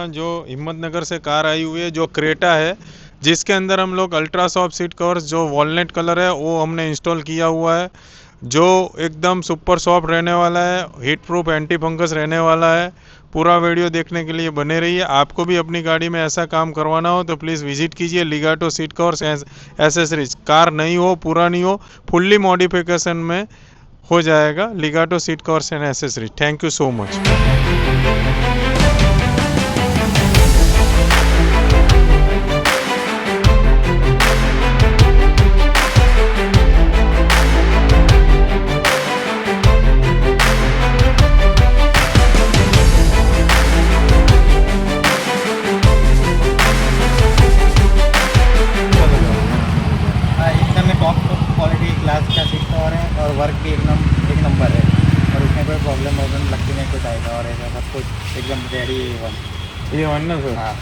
जो हिम्मतनगर से कार आई हुई है जो क्रेटा है, जिसके अंदर हम लोग अल्ट्रा सॉफ्ट सीट कवर्स जो वॉलनट कलर है वो हमने इंस्टॉल किया हुआ है, जो एकदम सुपर सॉफ्ट रहने वाला है, हीट प्रूफ एंटी फंगस रहने वाला है। पूरा वीडियो देखने के लिए बने रहिए। आपको भी अपनी गाड़ी में ऐसा काम करवाना हो तो प्लीज़ विजिट कीजिए Ligato seat covers accessories. Car नहीं हो, पुरानी हो, फुल्ली मॉडिफिकेशन में हो जाएगा Ligato seat covers and accessories. Thank you so much. एकदम में टॉप क्वालिटी क्लास का सीट कवर है और वर्क भी एक नंबर है और उसमें कोई प्रॉब्लम लगती नहीं कुछ आएगा और ऐसा सब कुछ एकदम रेडी ये वन ना सर, हाँ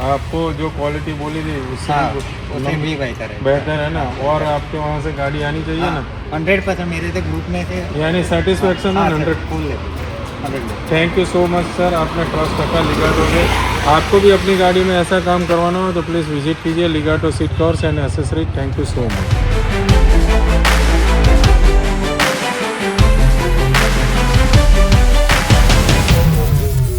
आपको जो क्वालिटी बोली थी उससे हाँ भी उससे भी बेहतर है। बेहतर है ना, और आपके वहाँ से गाड़ी आनी चाहिए ना, 100% मेरे से ग्रुप में से यानी सेटिस्फेक्शन है 100। Full 100। Thank you so much sir, आपने ट्रस्ट रखा लिगाटो पे। आपको भी अपनी गाड़ी में ऐसा काम करवाना हो तो प्लीज़ विजिट कीजिए Ligato seat covers and accessories. Thank you so much.